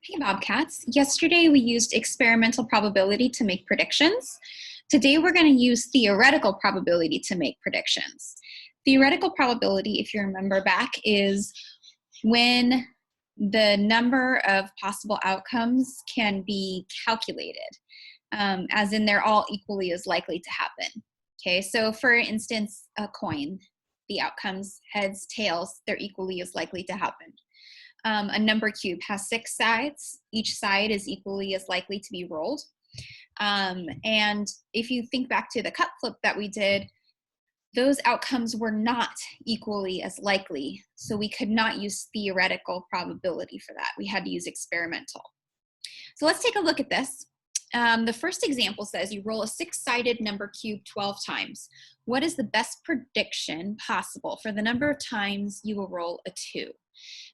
Hey Bobcats, yesterday we used experimental probability to make predictions. Today we're going to use theoretical probability to make predictions. Theoretical probability, if you remember back, is when the number of possible outcomes can be calculated, as in they're all equally as likely to happen. Okay, so for instance, a coin, the outcomes, heads, tails, they're equally as likely to happen. A number cube has 6 sides. Each side is equally as likely to be rolled. And if you think back to the cup flip that we did, those outcomes were not equally as likely. So we could not use theoretical probability for that. We had to use experimental. So let's take a look at this. The first example says you roll a 6-sided number cube 12 times. What is the best prediction possible for the number of times you will roll a 2?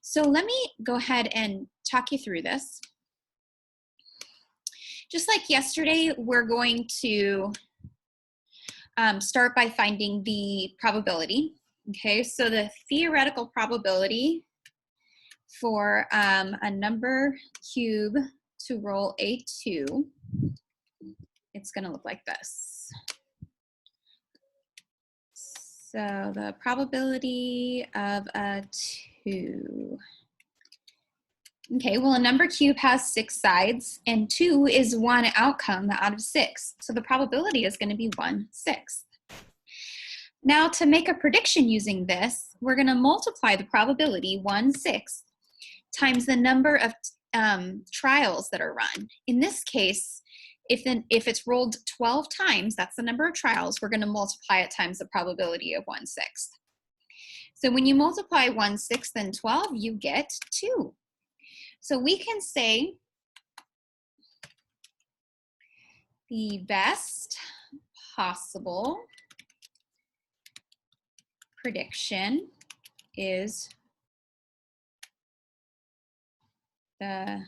So let me go ahead and talk you through this. Just like yesterday, we're going to start by finding the probability. Okay, so the theoretical probability for a number cube to roll a 2, it's going to look like this. So the probability of a 2. Okay, well, a number cube has 6 sides, and 2 is one outcome out of 6. So the probability is going to be 1/6. Now, to make a prediction using this, we're going to multiply the probability 1/6 times the number of trials that are run. In this case, if it's rolled 12 times, that's the number of trials, we're going to multiply it times the probability of 1/6. So when you multiply 1/6 and 12, you get 2. So we can say the best possible prediction is the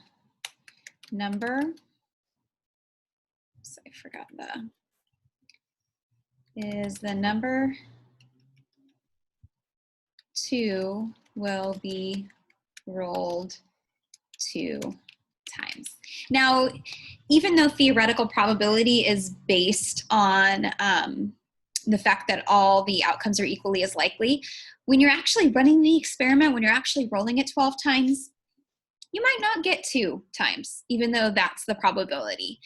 number, I forgot is the number 2 will be rolled 2 times. Now, even though theoretical probability is based on the fact that all the outcomes are equally as likely, when you're actually running the experiment, when you're actually rolling it 12 times, you might not get 2 times, even though that's the probability.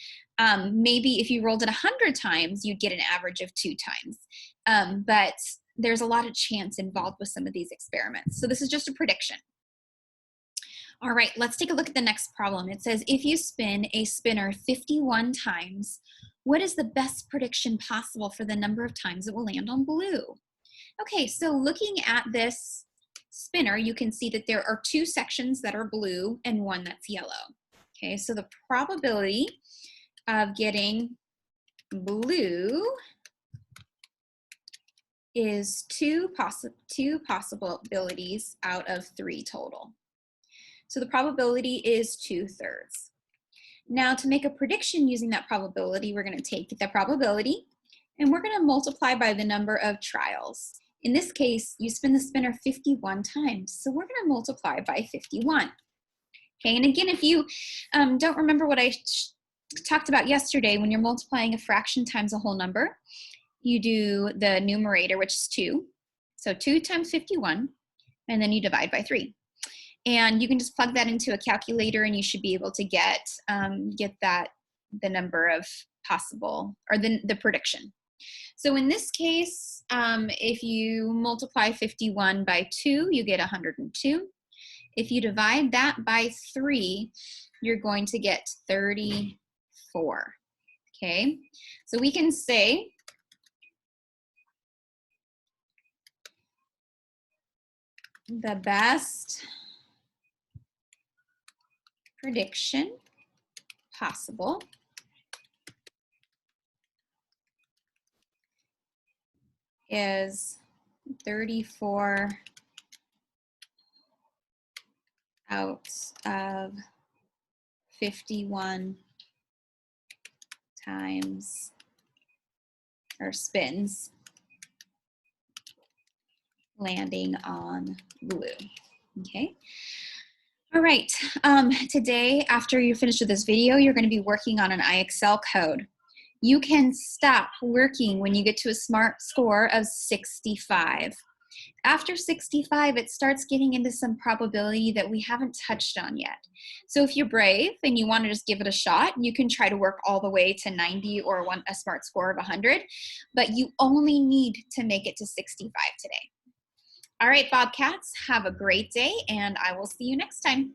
Maybe if you rolled it 100 times, you'd get an average of 2 times. But there's a lot of chance involved with some of these experiments. So this is just a prediction. All right, let's take a look at the next problem. It says, if you spin a spinner 51 times, what is the best prediction possible for the number of times it will land on blue? Okay, so looking at this spinner, you can see that there are 2 sections that are blue and 1 that's yellow. Okay, so the probability of getting blue is 2 possibilities out of 3 total. So the probability is 2/3. Now, to make a prediction using that probability, we're going to take the probability and we're going to multiply by the number of trials. In this case, you spin the spinner 51 times, so we're going to multiply by 51. Okay, and again, if you don't remember what I talked about yesterday, when you're multiplying a fraction times a whole number, you do the numerator, which is 2. So 2 times 51, and then you divide by 3. And you can just plug that into a calculator and you should be able to get the number of possible, or the prediction. So in this case, if you multiply 51 by 2, you get 102. If you divide that by 3, you're going to get 34. Okay, so we can say the best prediction possible is 34 out of 51 times, or spins, landing on blue. Okay. All right, today after you're finished with this video, you're going to be working on an IXL code. You can stop working when you get to a SMART score of 65. After 65, it starts getting into some probability that we haven't touched on yet. So if you're brave and you want to just give it a shot, you can try to work all the way to 90 or a SMART score of 100, but you only need to make it to 65 today. All right, Bobcats, have a great day, and I will see you next time.